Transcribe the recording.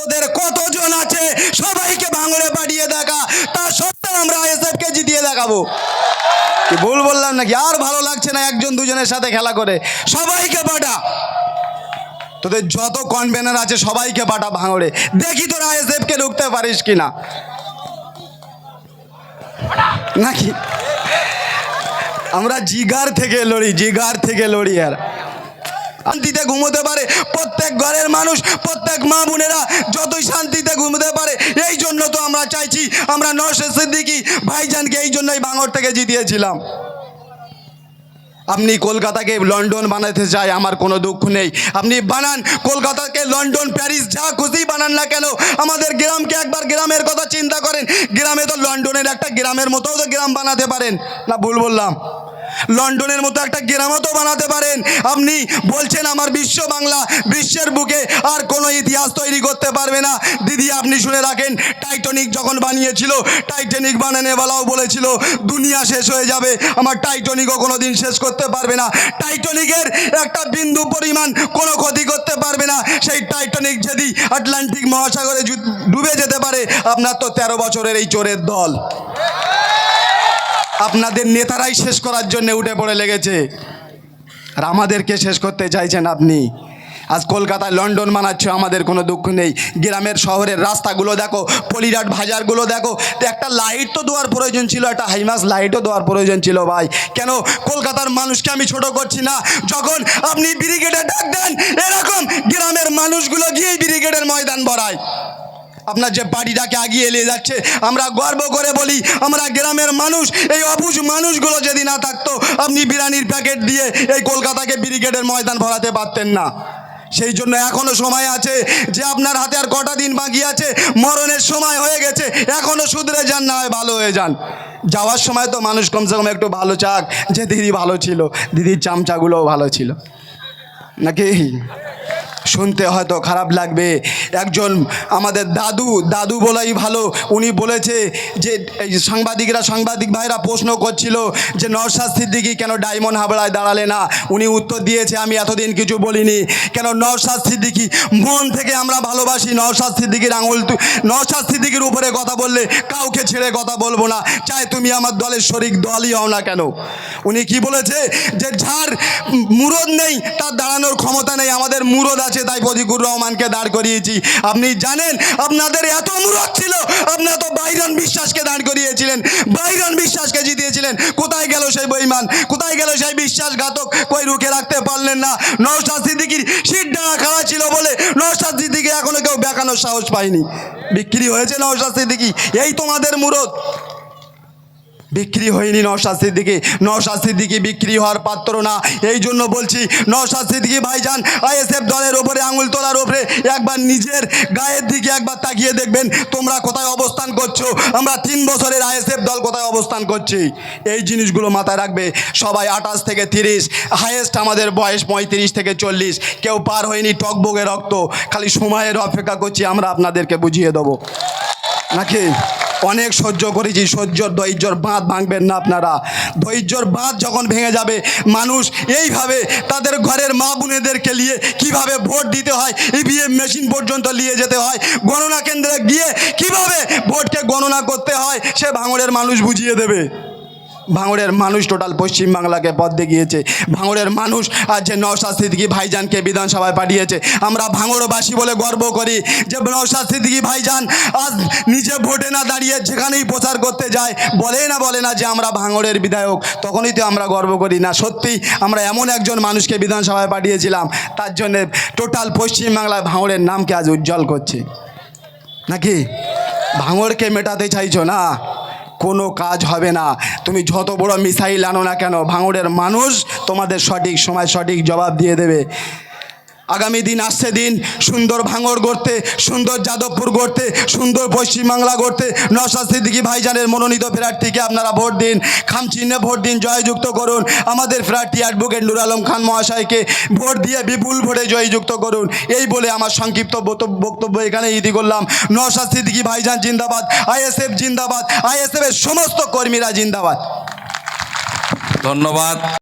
তোদের কতজন আছে সবাইকে ভাঙড়ে পাঠিয়ে দেখা, তা সত্ত্বেও আমরা আইএসএফকে জিতিয়ে দেখাবো। কি ভুল বললাম নাকি? আর ভালো লাগছে না একজন দুজনের সাথে খেলা করে, সবাইকে পাঠা, তোদের যত কনভেনার আছে সবাইকে পাঠা ভাঙড়ে, দেখি তোরা আইএসএফকে ঢুকতে পারিস কিনা নাকি। আমরা জিগার থেকে লড়ি, জিগার থেকে লড়ি। আর শান্তিতে ঘুমোতে পারে প্রত্যেক ঘরের মানুষ, প্রত্যেক মা বোনেরা যতই শান্তিতে ঘুমোতে পারে, এই জন্য তো আমরা চাইছি, আমরা নওশাদ সিদ্দিকী ভাইজানকে এই জন্যই ভাঙড় থেকে জিতিয়েছিলাম। আপনি কলকাতাকে লন্ডন বানাতে চাই, আমার কোনো দুঃখ নেই, আপনি বানান কলকাতাকে লন্ডন প্যারিস যা খুশি বানান না কেন, আমাদের গ্রামকে একবার গ্রামের কথা চিন্তা করেন। গ্রামে তো লন্ডনের একটা গ্রামের মতোও তো গ্রাম বানাতে পারেন না, ভুল বললাম? লন্ডনের মতো একটা গ্রামও তো বানাতে পারেন। আপনি বলছেন আমার বিশ্ব বাংলা, বিশ্বের বুকে আর কোনো ইতিহাস তৈরি করতে পারবে না। দিদি আপনি শুনে রাখেন, টাইটানিক যখন বানিয়েছিল, টাইটানিক বানানোওয়ালাও বলেছিল দুনিয়া শেষ হয়ে যাবে, আমার টাইটানিকও কোনো দিন শেষ করতে পারবে না। টাইটানিকের একটা বিন্দু পরিমাণ কোনো ক্ষতি করতে পারবে না। সেই টাইটানিক যদি আটলান্টিক মহাসাগরে ডুবে যেতে পারে, আপনার তো 13 বছরের এই চোরের দল, আপনাদের নেতারাই শেষ করার জন্য উঠে পড়ে লেগেছে, আর আমাদেরকে শেষ করতে চাইছেন আপনি। আজ কলকাতায় লন্ডন বানাচ্ছ, আমাদের কোনো দুঃখ নেই। গ্রামের শহরের রাস্তাগুলো দেখো, পলিরাট বাজারগুলো দেখো, একটা লাইট তো দেওয়ার প্রয়োজন ছিল, একটা হাইমাস লাইটও দেওয়ার প্রয়োজন ছিল ভাই। কেন কলকাতার মানুষকে আমি ছোট করছি না, যখন আপনি ব্রিগেডে ডাক দেন, এরকম গ্রামের মানুষগুলো গিয়েই ব্রিগেডের ময়দান ভরায়। আপনার যে বাড়িটাকে আগিয়ে নিয়ে যাচ্ছে, আমরা গর্ব করে বলি আমরা গ্রামের মানুষ। এই অবুঝ মানুষগুলো যদি না থাকতো, আপনি বিরিয়ানির প্যাকেট দিয়ে এই কলকাতাকে ব্রিগেডের ময়দান ভরাতে পারতেন না। সেই জন্য এখনও সময় আছে, যে আপনার হাতে আর কটা দিন বাকি আছে, মরণের সময় হয়ে গেছে, এখনও শুধরে যান, না হয় ভালো হয়ে যান। যাওয়ার সময় তো মানুষ কমসে কম একটু ভালো চাক, যে দিদি ভালো ছিল, দিদির চামচাগুলোও ভালো ছিল নাকি। শুনতে হয়তো খারাপ লাগবে, একজন আমাদের দাদু বলাই ভালো, উনি বলেছে যে এই সাংবাদিক ভাইরা প্রশ্ন করছিল যে নওশাদ সিদ্দিকী কেন ডায়মন্ড হাবড়ায় দাঁড়ালে না, উনি উত্তর দিয়েছে আমি এতদিন কিছু বলিনি। কেন নওশাদ সিদ্দিকী মন থেকে আমরা ভালোবাসি, নওশাদ সিদ্দিকীর নওশাদ সিদ্দিকীর উপরে কথা বললে কাউকে ছেড়ে কথা বলবো না, চাই তুমি আমার দলের শরিক দলই হও না কেন। উনি কি বলেছে যে যার মুরদ নেই তার দাঁড়ানোর ক্ষমতা নেই, আমাদের মুরদ আছে, তাই ফজিকুর রহমানকে দাঁড় করিয়েছি। আপনি জানেন আপনাদের এত মুরদ ছিল, আপনারা তো বাইরন বিশ্বাসকে দাঁড় করিয়েছিলেন, বাইরন বিশ্বাসকে জিতিয়েছিলেন। কোথায় গেল সেই বেঈমান, কোথায় গেল সেই বিশ্বাসঘাতক, কই রুখে রাখতে পারলেন না। নওশাদ সিদ্দিকীর সিট ডানা খাড়া ছিল বলে নওশাদ সিদ্দিকী এখনো কেউ বেকানোর সাহস পায়নি। বিক্রি হয়েছে নওশাদ সিদ্দিকী, এই তোমাদের মুরদ। বিক্রি হয়নি নওশাদ সিদ্দিকী বিক্রি হওয়ার পাত্র না। এই জন্য বলছি নওশাদ সিদ্দিকী ভাইজান আইএসএফ দলের ওপরে আঙুল তোলার ওপরে একবার নিজের গায়ের দিকে একবার তাকিয়ে দেখবেন তোমরা কোথায় অবস্থান করছো, আমরা 3 বছরের আইএসএফ দল কোথায় অবস্থান করছি। এই জিনিসগুলো মাথায় রাখবে সবাই। 28 থেকে 30, হাইয়েস্ট আমাদের বয়স 35 থেকে 40, কেউ পার হয়নি টকবগে রক্ত, খালি সময়ের অপেক্ষা করছি, আমরা আপনাদেরকে বুঝিয়ে দেবো নাকি। অনেক সহ্য করেছি, ধৈর্যর বাঁধ ভাঙবেন না আপনারা। ধৈর্যর বাঁধ যখন ভেঙে যাবে, মানুষ এইভাবে তাদের ঘরের মা বোনেদেরকে নিয়ে কিভাবে ভোট দিতে হয়, ইভিএম মেশিন পর্যন্ত নিয়ে যেতে হয়, গণনা কেন্দ্রে গিয়ে কিভাবে ভোটকে গণনা করতে হয়, সে ভাঙড়ের মানুষ বুঝিয়ে দেবে। ভাঙড়ের মানুষ টোটাল পশ্চিমবাংলাকে পথ দেখিয়েছে। ভাঙড়ের মানুষ আজ যে নওশাদ সিদ্দিকী ভাইজানকে বিধানসভায় পাঠিয়েছে, আমরা ভাঙড়বাসী বলে গর্ব করি যে নওশাদ সিদ্দিকী ভাইজান আজ নিজে ভোটে না দাঁড়িয়ে যেখানেই প্রচার করতে যায় বলে না যে আমরা ভাঙড়ের বিধায়ক, তখনই তো আমরা গর্ব করি না। সত্যি আমরা এমন একজন মানুষকে বিধানসভায় পাঠিয়েছিলাম, তার জন্যে টোটাল পশ্চিমবাংলায় ভাঙড়ের নামকে আজ উজ্জ্বল করছে নাকি। ভাঙড়কে মেটাতে চাইছো না, কোনো কাজ হবে না। তুমি যত বড় মিসাইল আনো না কেন, ভাঙড়ের মানুষ তোমাদের সঠিক সময় সঠিক জবাব দিয়ে দেবে। আগামী দিন আসছে দিন সুন্দর ভাঙড় গড়তে, সুন্দর যাদবপুর গড়তে, সুন্দর পশ্চিমবাংলা গড়তে নওশাদ সিদ্দিকী ভাইজানের মনোনীত প্রার্থীকে আপনারা ভোট দিন, খামচিহ্নে ভোট দিন, জয়যুক্ত করুন। আমাদের প্রার্থী অ্যাডভোকেট নুর আলম খান মহাশয়কে ভোট দিয়ে বিপুল ভোটে জয়যুক্ত করুন। এই বলে আমার সংক্ষিপ্ত বক্তব্য এখানে ইতি করলাম। নওশাদ সিদ্দিকী ভাইজান জিন্দাবাদ, আইএসএফ জিন্দাবাদ, আইএসএফের সমস্ত কর্মীরা জিন্দাবাদ। ধন্যবাদ।